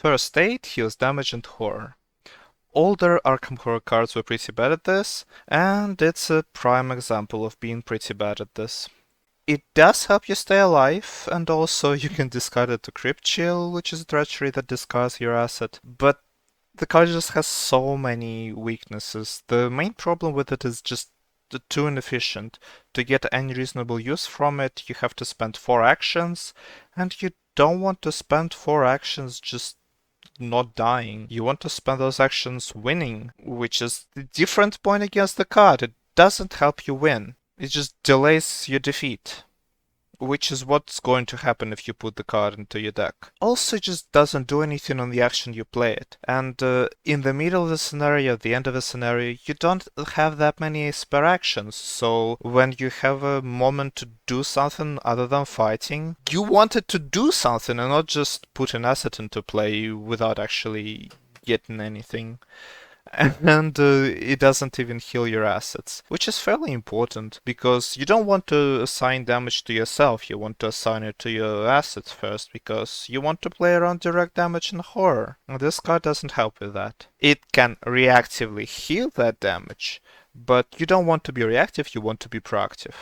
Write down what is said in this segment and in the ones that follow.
First aid heals damage and horror. Older Arkham Horror cards were pretty bad at this, and it's a prime example of being pretty bad at this. It does help you stay alive, and also you can discard it to Crypt Chill, which is a treachery that discards your asset, but the card just has so many weaknesses. The main problem with it is just too inefficient. To get any reasonable use from it, you have to spend 4 actions, and you don't want to spend 4 actions just not dying. You want to spend those actions winning, which is the different point against the card. It doesn't help you win. It just delays your defeat, which is what's going to happen if you put the card into your deck. Also, it just doesn't do anything on the action you play it. And in the middle of the scenario, at the end of the scenario, you don't have that many spare actions. So when you have a moment to do something other than fighting, you wanted to do something and not just put an asset into play without actually getting anything. And it doesn't even heal your assets, which is fairly important because you don't want to assign damage to yourself, you want to assign it to your assets first because you want to play around direct damage and horror. And this card doesn't help with that. It can reactively heal that damage, but you don't want to be reactive, you want to be proactive.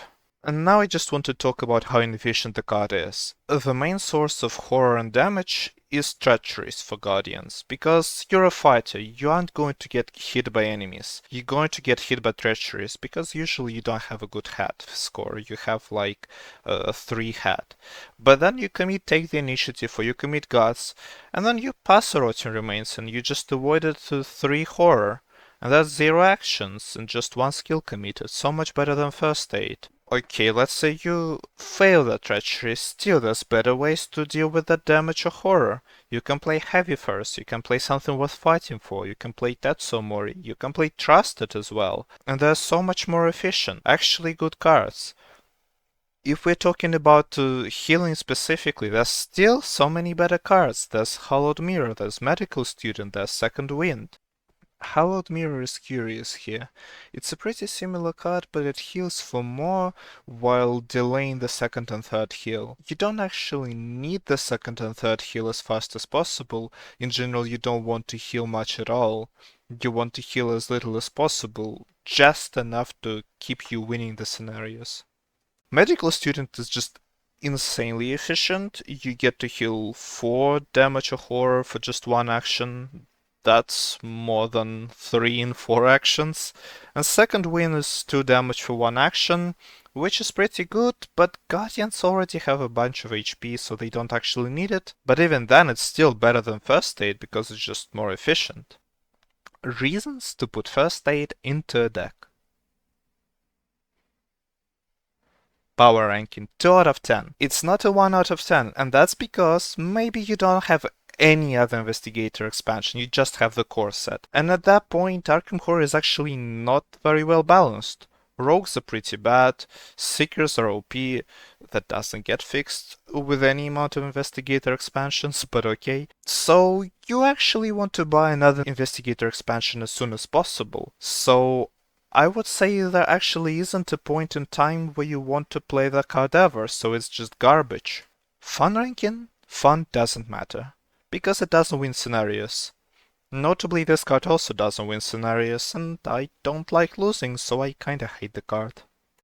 And now I just want to talk about how inefficient the card is. The main source of horror and damage is treacheries for Guardians, because you're a fighter, you aren't going to get hit by enemies. You're going to get hit by treacheries, because usually you don't have a good hat score, you have like a 3 hat. But then you commit Take the Initiative or you commit Guts, and then you pass a Rotting Remains and you just avoided 3 horror. And that's 0 actions and just 1 skill committed, so much better than First Aid. Okay, let's say you fail that treachery, still there's better ways to deal with that damage or horror. You can play heavy first, you can play something worth fighting for, you can play Tetsuo Mori, you can play Trusted as well. And they're so much more efficient, actually good cards. If we're talking about healing specifically, there's still so many better cards. There's Hallowed Mirror, there's Medical Student, there's Second Wind. Hallowed Mirror is curious here. It's a pretty similar card, but it heals for more while delaying the second and third heal. You don't actually need the second and third heal as fast as possible. In general, you don't want to heal much at all. You want to heal as little as possible, just enough to keep you winning the scenarios. Medical Student is just insanely efficient. You get to heal 4 damage or horror for just 1 action. That's more than 3 in 4 actions. And Second Win is 2 damage for 1 action, which is pretty good, but Guardians already have a bunch of HP, so they don't actually need it. But even then, it's still better than First Aid because it's just more efficient. Reasons to put First Aid into a deck. Power ranking 2 out of 10. It's not a 1 out of 10, and that's because maybe you don't have any other investigator expansion, you just have the core set. And at that point, Arkham Horror is actually not very well balanced. Rogues are pretty bad, Seekers are OP, that doesn't get fixed with any amount of investigator expansions, but okay. So you actually want to buy another investigator expansion as soon as possible. So I would say there actually isn't a point in time where you want to play that card ever, so it's just garbage. Fun ranking? Fun doesn't matter, because it doesn't win scenarios. Notably, this card also doesn't win scenarios, and I don't like losing, so I kinda hate the card.